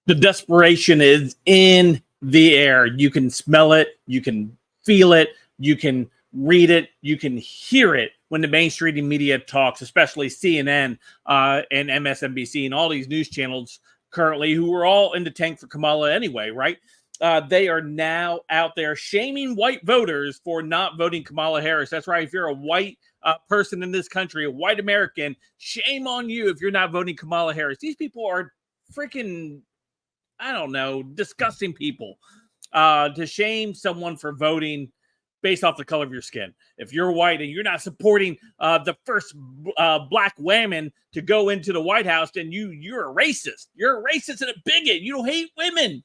The desperation is in the air. You can smell it. You can feel it. You can read it. You can hear it when the mainstream media talks, especially CNN and MSNBC and all these news channels currently, who are all in the tank for Kamala anyway, right? They are now out there shaming white voters for not voting Kamala Harris. That's right. If you're a white person in this country, a white American, shame on you if you're not voting Kamala Harris. These people are freaking, I don't know, disgusting people. To shame someone for voting based off the color of your skin. If you're white and you're not supporting the first black woman to go into the White House, then you're a racist. You're a racist and a bigot. You don't hate women.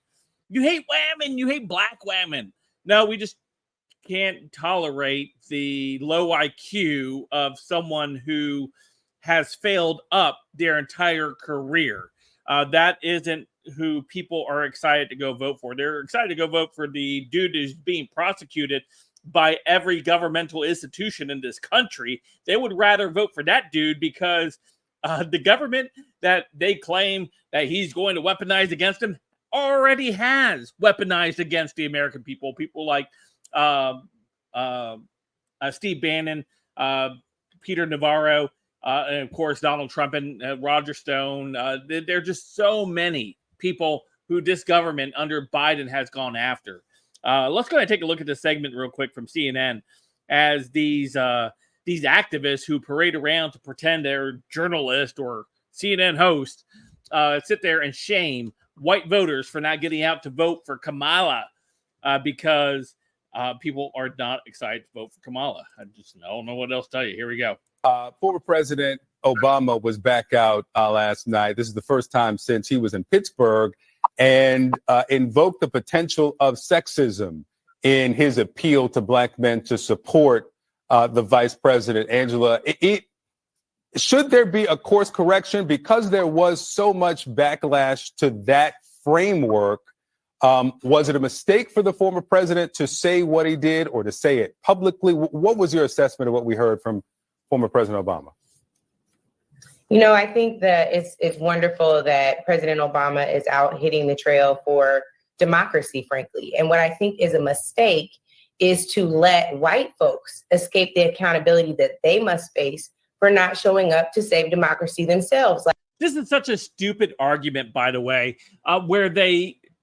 You hate women. You hate black women. No, we just can't tolerate the low IQ of someone who has failed up their entire career. That isn't who people are excited to go vote for. They're excited to go vote for the dude who's being prosecuted by every governmental institution in this country. They would rather vote for that dude because the government that they claim that he's going to weaponize against him already has weaponized against the American people. People like Steve Bannon, Peter Navarro, and of course Donald Trump and Roger Stone. There are just so many people who this government under Biden has gone after. Let's go ahead and take a look at this segment real quick from CNN as these activists who parade around to pretend they're journalists or CNN hosts sit there and shame white voters for not getting out to vote for Kamala because people are not excited to vote for Kamala. I don't know what else to tell you. Here we go. Former President Obama was back out last night. This is the first time since he was in Pittsburgh, and invoked the potential of sexism in his appeal to black men to support the vice president. Angela, should there be a course correction because there was so much backlash to that framework? Was it a mistake for the former president to say what he did or to say it publicly? What was your assessment of what we heard from former President Obama? You know, I think that it's wonderful that President Obama is out hitting the trail for democracy, frankly. And what I think is a mistake is to let white folks escape the accountability that they must face for not showing up to save democracy themselves. This is such a stupid argument, by the way, where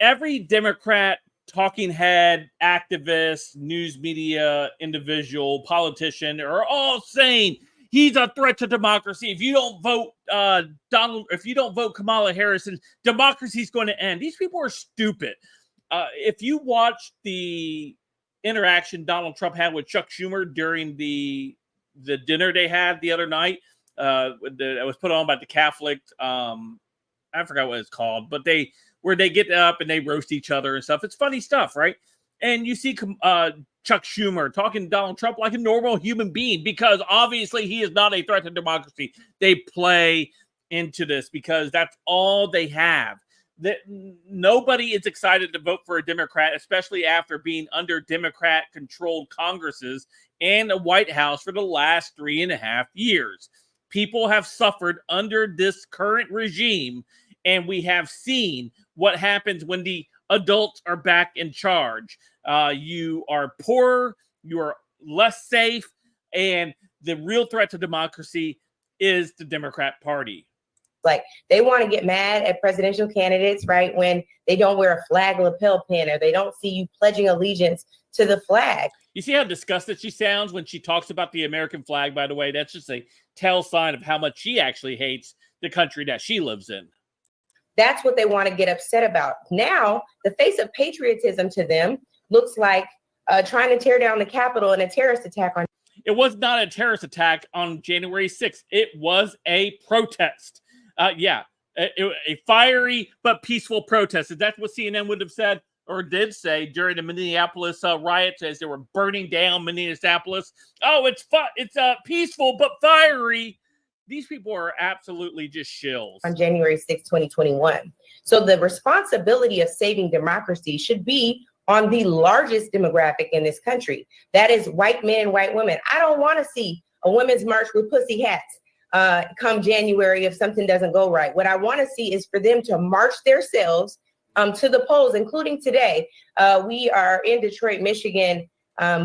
every Democrat talking head, activist, news media, individual, politician are all saying he's a threat to democracy. If you don't vote if you don't vote Kamala Harris, democracy's going to end. These people are stupid. If you watch the interaction Donald Trump had with Chuck Schumer during the dinner they had the other night, that was put on by the Catholic, I forgot what it's called, but where they get up and they roast each other and stuff. It's funny stuff, right? And you see Chuck Schumer talking to Donald Trump like a normal human being because obviously he is not a threat to democracy. They play into this because that's all they have. That nobody is excited to vote for a Democrat, especially after being under Democrat-controlled Congresses and a White House for the last 3.5 years. People have suffered under this current regime, and we have seen what happens when the adults are back in charge. You are poorer, you are less safe, and the real threat to democracy is the Democrat Party. Like, they want to get mad at presidential candidates, right, when they don't wear a flag lapel pin or they don't see you pledging allegiance to the flag. You see how disgusted she sounds when she talks about the American flag, by the way? That's just a tell sign of how much she actually hates the country that she lives in. That's what they want to get upset about. Now, the face of patriotism to them looks like trying to tear down the Capitol in a terrorist attack on. It was not a terrorist attack on January 6th. It was a protest. A fiery but peaceful protest. That's what CNN would have said or did say during the Minneapolis riots as they were burning down Minneapolis. Oh, it's peaceful but fiery. These people are absolutely just shills. On January 6, 2021. So the responsibility of saving democracy should be on the largest demographic in this country. That is white men and white women. I don't want to see a women's march with pussy hats come January if something doesn't go right. What I want to see is for them to march themselves to the polls, including today. We are in Detroit, Michigan,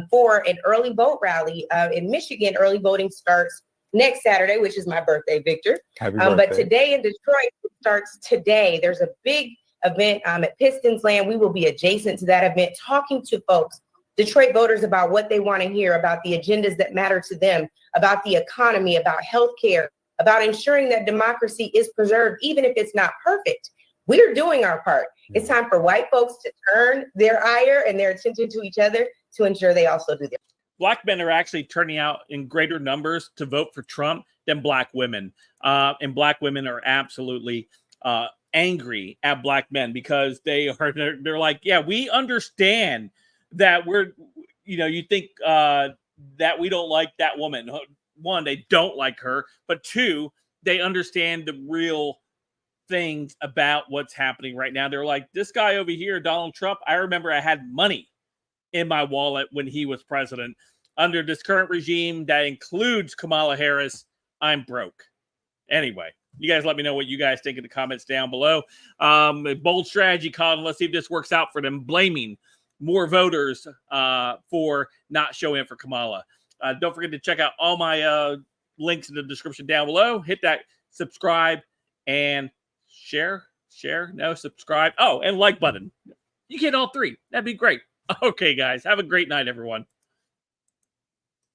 for an early vote rally. In Michigan, early voting starts next Saturday, which is my birthday, Victor. Happy birthday. But today in Detroit, it starts today. There's a big event at Pistons Land. We will be adjacent to that event, talking to folks, Detroit voters, about what they want to hear, about the agendas that matter to them, about the economy, about healthcare, about ensuring that democracy is preserved, even if it's not perfect. We're doing our part. It's time for white folks to turn their ire and their attention to each other to ensure they also do their. Black men are actually turning out in greater numbers to vote for Trump than black women. And black women are absolutely angry at black men because they're like, yeah, we understand that you think that we don't like that woman. One, they don't like her, but two, they understand the real things about what's happening right now. They're like, this guy over here, Donald Trump, I remember I had money in my wallet when he was president. Under this current regime that includes Kamala Harris, I'm broke. Anyway, you guys let me know what you guys think in the comments down below. Bold strategy, Colin. Let's see if this works out for them, blaming more voters for not showing up for Kamala. Don't forget to check out all my links in the description down below. Hit that subscribe and subscribe. Oh, and like button. You get all three. That'd be great. Okay, guys. Have a great night, everyone.